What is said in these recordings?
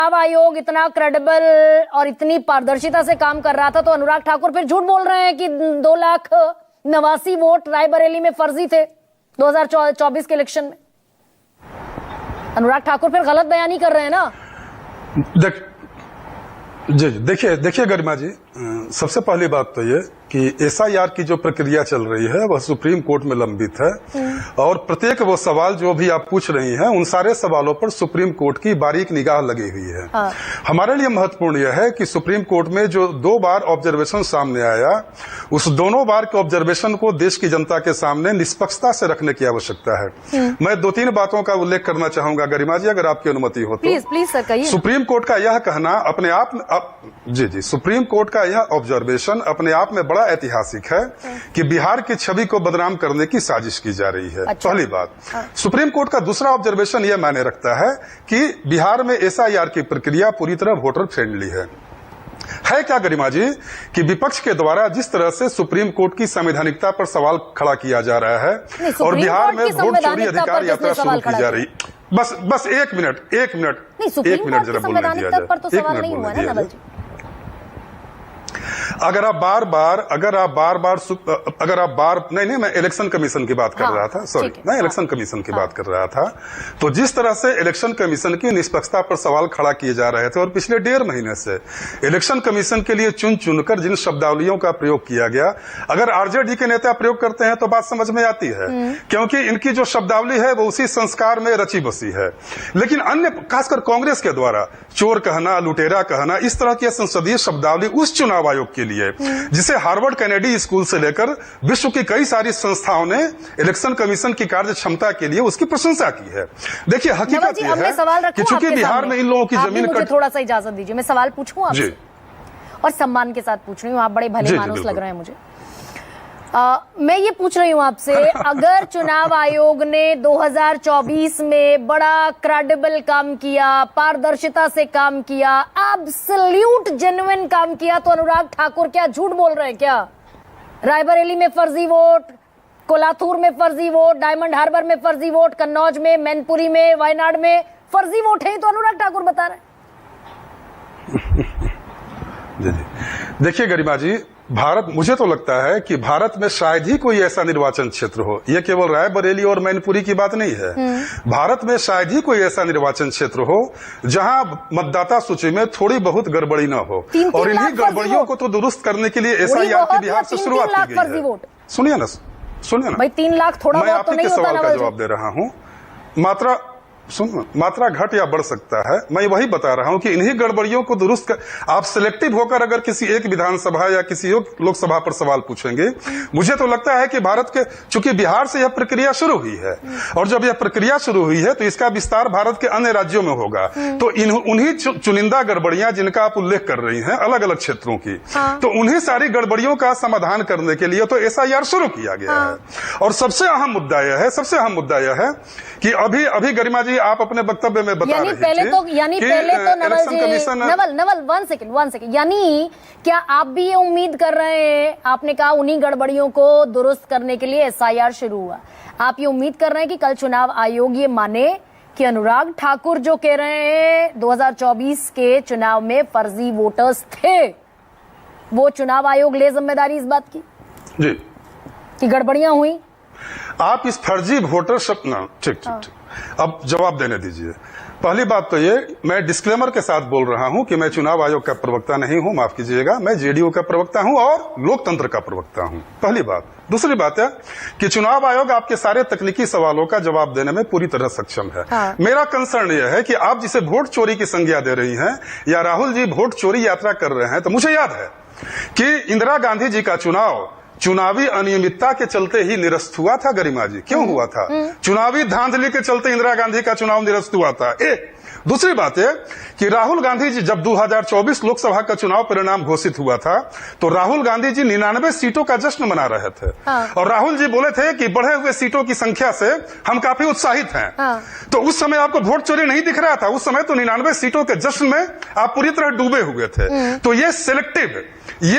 चुनाव आयोग इतना क्रेडिबल और इतनी पारदर्शिता से काम कर रहा था तो अनुराग ठाकुर फिर झूठ बोल रहे हैं कि 2,89,000 वोट रायबरेली में फर्जी थे 2024 के इलेक्शन में। अनुराग ठाकुर फिर गलत बयानी कर रहे हैं ना। देखिए गरिमा जी, सबसे पहली बात तो ये कि एसआईआर की जो प्रक्रिया चल रही है वह सुप्रीम कोर्ट में लंबित है और प्रत्येक वो सवाल जो भी आप पूछ रही हैं उन सारे सवालों पर सुप्रीम कोर्ट की बारीक निगाह लगी हुई है। हमारे लिए महत्वपूर्ण यह है कि सुप्रीम कोर्ट में जो 2 बार ऑब्जर्वेशन सामने आया उस दोनों बार के ऑब्जर्वेशन को देश की जनता के सामने निष्पक्षता से रखने की आवश्यकता है। मैं 2-3 बातों का उल्लेख करना चाहूंगा गरिमा जी, अगर आपकी अनुमति हो तो। प्लीज सर कहिए। सुप्रीम कोर्ट का यह कहना अपने आप जी सुप्रीम कोर्ट का यह ऑब्जर्वेशन अपने आप में बड़ा ऐतिहासिक है कि बिहार की छवि को बदनाम करने की साजिश की जा रही है। पहली बात। सुप्रीम कोर्ट का दूसरा ऑब्जर्वेशन यह मायने रखता है कि बिहार में एसआईआर की प्रक्रिया पूरी तरह वोटर फ्रेंडली है क्या गरिमा जी कि विपक्ष के द्वारा जिस तरह से सुप्रीम कोर्ट की संवैधानिकता पर सवाल खड़ा किया जा रहा है और बिहार में वोट चोरी अधिकार यात्रा शुरू की जा रही। बस एक मिनट जरा बोलने दिया जाए। अगर आप बार नहीं मैं इलेक्शन कमीशन की बात कर रहा था, मैं इलेक्शन कमीशन की बात कर रहा था। तो जिस तरह से इलेक्शन कमीशन की निष्पक्षता पर सवाल खड़ा किए जा रहे थे और पिछले 1.5 महीने से इलेक्शन कमीशन के लिए चुनकर जिन शब्दावलियों का प्रयोग किया गया, अगर आरजेडी के नेता प्रयोग करते हैं तो बात समझ में आती है क्योंकि इनकी जो शब्दावली है वो उसी संस्कार में रची बसी है। लेकिन अन्य खासकर कांग्रेस के द्वारा चोर कहना, लुटेरा कहना, इस तरह की संसदीय शब्दावली उस चुनाव आयोग के लिए जिसे हार्वर्ड कैनेडी स्कूल से लेकर विश्व की कई सारी संस्थाओं ने इलेक्शन कमीशन की कार्य क्षमता के लिए उसकी प्रशंसा की है। देखिए हकीकत यह है कि चूंकि बिहार में इन लोगों की जमीन मुझे थोड़ा सा इजाजत दीजिए, मैं सवाल पूछूं आपसे और सम्मान के साथ पूछ रही हूँ, आप बड़े भले मानुस लग रहे हैं मुझे। मैं ये पूछ रही हूं आपसे, अगर चुनाव आयोग ने 2024 में बड़ा क्रेडिबल काम किया, पारदर्शिता से काम किया, एब्सोल्यूट जेन्युइन काम किया, तो अनुराग ठाकुर क्या झूठ बोल रहे हैं क्या? रायबरेली में फर्जी वोट, कोलाथूर में फर्जी वोट, डायमंड हार्बर में फर्जी वोट, कन्नौज में, मैनपुरी में, वायनाड में फर्जी वोट है, तो अनुराग ठाकुर बता रहे हैं। देखिए गरिमा जी, मुझे तो लगता है कि भारत में शायद ही कोई ऐसा निर्वाचन क्षेत्र हो, यह केवल रायबरेली और मैनपुरी की बात नहीं है, भारत में शायद ही कोई ऐसा निर्वाचन क्षेत्र हो जहां मतदाता सूची में थोड़ी बहुत गड़बड़ी न हो। और इन्हीं गड़बड़ियों को तो दुरुस्त करने के लिए एसआईआर की बिहार से शुरुआत की गई है। सुनिए ना भाई 3 लाख थोड़ा बहुत तो नहीं होता। सवाल का जवाब दे रहा हूँ। मात्रा घट या बढ़ सकता है, मैं वही बता रहा हूं कि इन्हीं गड़बड़ियों को दुरुस्त कर आप सिलेक्टिव होकर अगर किसी एक विधानसभा या किसी एक लोकसभा पर सवाल पूछेंगे, मुझे तो लगता है कि भारत के चूंकि बिहार से यह प्रक्रिया शुरू हुई है और जब यह प्रक्रिया शुरू हुई है तो इसका विस्तार भारत के अन्य राज्यों में होगा। तो उन्हीं चुनिंदा गड़बड़ियां जिनका आप उल्लेख कर रही हैं अलग अलग क्षेत्रों की, तो उन्हीं सारी गड़बड़ियों का समाधान करने के लिए तो एसआईआर शुरू किया गया है। और सबसे अहम मुद्दा यह है कि अभी गरिमा जी आप अपने वक्तव्य में बता रहे थे पहले तो नवल 1 सेकंड, यानी क्या आप भी ये उम्मीद कर रहे हैं, आपने कहा उन्हीं गड़बड़ियों को दुरुस्त करने के लिए एसआईआर शुरू हुआ, आप ये उम्मीद कर रहे हैं कि कल चुनाव आयोग ये माने कि अनुराग ठाकुर जो कह रहे हैं 2024 के चुनाव में फर्जी वोटर्स थे, वो चुनाव आयोग ले जिम्मेदारी इस बात की जी कि गड़बड़ियां हुई? आप इस फर्जी वोटर ठीक अब जवाब देने दीजिए। पहली बात तो ये, मैं डिस्क्लेमर के साथ बोल रहा हूं कि मैं चुनाव आयोग का प्रवक्ता नहीं हूं, माफ कीजिएगा, मैं जेडीयू का प्रवक्ता हूं और लोकतंत्र का प्रवक्ता हूं। पहली बात। दूसरी बात है कि चुनाव आयोग आपके सारे तकनीकी सवालों का जवाब देने में पूरी तरह सक्षम है। मेरा कंसर्न यह है कि आप जिसे वोट चोरी की संज्ञा दे रही हैं या राहुल जी वोट चोरी यात्रा कर रहे हैं, तो मुझे याद है कि इंदिरा गांधी जी का चुनावी अनियमितता के चलते ही निरस्त हुआ था गरिमा जी। क्यों हुआ था? चुनावी धांधली के चलते इंदिरा गांधी का चुनाव निरस्त हुआ था। दूसरी बात है कि राहुल गांधी जी जब 2024 लोकसभा का चुनाव परिणाम घोषित हुआ था तो राहुल गांधी जी 99 सीटों का जश्न मना रहे थे और राहुल जी बोले थे कि बढ़े हुए सीटों की संख्या से हम काफी उत्साहित हैं। तो उस समय आपको वोट चोरी नहीं दिख रहा था, उस समय तो 99 सीटों के जश्न में आप पूरी तरह डूबे हुए थे। तो ये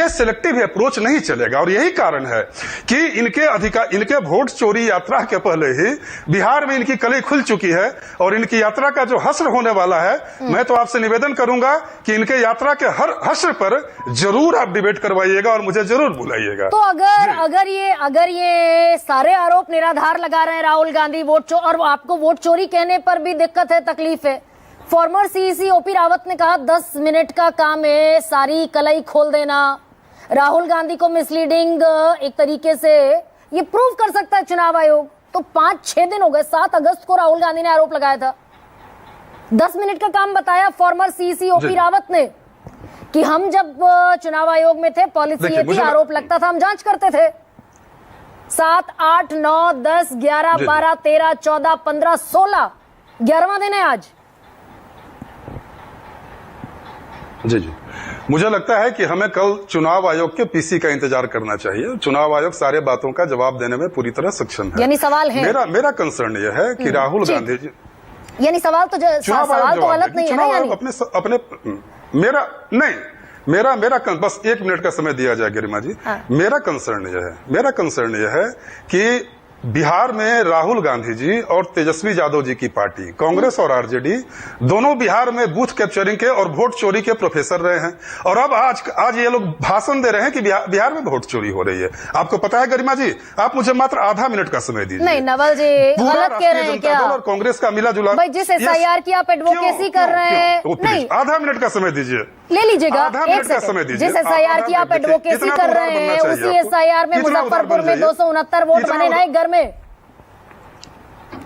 सिलेक्टिव अप्रोच नहीं चलेगा और यही कारण है कि इनके वोट चोरी यात्रा के पहले ही बिहार में इनकी कली खुल चुकी है और इनकी यात्रा का जो हश्र होने होने वाला है, मैं तो आपसे निवेदन करूंगा कि इनके यात्रा के हर हश्र पर जरूर आप डिबेट करवाइएगा और मुझे जरूर बुलाइएगा। तो अगर ये सारे आरोप निराधार लगा रहे हैं राहुल गांधी, और आपको वोट चोरी कहने पर भी दिक्कत है, तकलीफ है। फॉर्मर सीईसी ओपी रावत ने कहा 10 मिनट का काम है सारी कलई खोल देना। राहुल गांधी को मिसलीडिंग एक तरीके से ये प्रूव कर सकता है चुनाव आयोग। तो 5-6 दिन हो गए, 7 अगस्त को राहुल गांधी ने आरोप लगाया था, 10 मिनट का काम बताया फॉर्मर सीईसी ओपी रावत ने कि हम जब चुनाव आयोग में थे पॉलिसी ये थी, आरोप लगता था हम जांच करते थे। 7, 8, 9, 10, 11, 12, 13, 14, 15, 16 11वां दिन है आज। जी, मुझे लगता है कि हमें कल चुनाव आयोग के पीसी का इंतजार करना चाहिए। चुनाव आयोग सारे बातों का जवाब देने में पूरी तरह सक्षम है। यानी सवाल है, मेरा कंसर्न यह है कि राहुल गांधी जी, यानी सवाल तो गलत नहीं है ना, यानी अपने मेरा बस 1 मिनट का समय दिया जाए गरिमा जी। मेरा कंसर्न यह है कि बिहार में राहुल गांधी जी और तेजस्वी यादव जी की पार्टी कांग्रेस और आरजेडी दोनों बिहार में बूथ कैप्चरिंग के और वोट चोरी के प्रोफेसर रहे हैं, और अब आज ये लोग भाषण दे रहे हैं कि बिहार में वोट चोरी हो रही है। आपको पता है गरिमा जी, आप मुझे मात्र आधा मिनट का समय दीजिए। नहीं नवल जी, गलत कह रहे हैं क्या? और कांग्रेस का मिला जुला, भाई जिस एसआईआर की आप एडवोकेसी कर रहे हैं, नहीं आधा मिनट का समय दीजिए, ले लीजिएगा, एक समय दीजिए। जिस एसआईआर की आप एडवोकेसी कर रहे हैं उसी एसआईआर में मुजफ्फरपुर में 269 वोट बने ना एक घर में,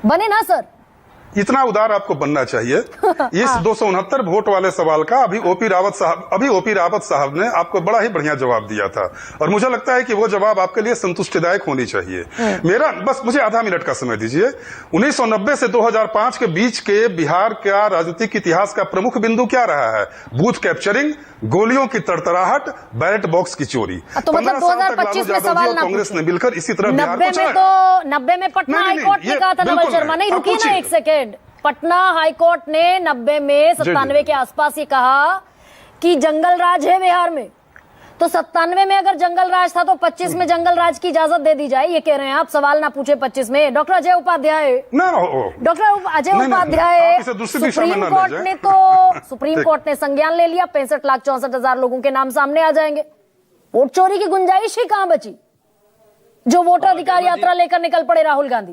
बने ना सर? इतना उदार आपको बनना चाहिए। इस 269 वोट वाले सवाल का अभी ओपी रावत साहब ने आपको बड़ा ही बढ़िया जवाब दिया था, और मुझे लगता है कि वो जवाब आपके लिए संतुष्टिदायक होनी चाहिए। मुझे आधा मिनट का समय दीजिए। 1990 से 2005 के बीच के बिहार का राजनीतिक इतिहास का प्रमुख बिंदु क्या रहा है? बूथ कैप्चरिंग, गोलियों की तड़तड़ाहट, बैलेट बॉक्स की चोरी। तो मतलब 2025 में सवाल ना कांग्रेस ने मिलकर इसी तरह 90 में पटना हाईकोर्ट ने कहा था नवल शर्मा, नहीं रुकिए ना एक सेकेंड, पटना हाईकोर्ट ने 90 में 97 के आसपास ये कहा कि जंगल राज है बिहार में। तो 97 में अगर जंगल राज था तो 25 में जंगल राज की इजाजत दे दी जाए, ये कह रहे हैं आप। सवाल ना पूछे 25 में। Doctor Ajay Upadhyay Supreme Court ने संज्ञान ले लिया, 65,64,000 लोगों के नाम सामने आ जाएंगे। वोट चोरी की गुंजाइश ही कहां बची जो वोटर अधिकार यात्रा लेकर निकल पड़े राहुल गांधी?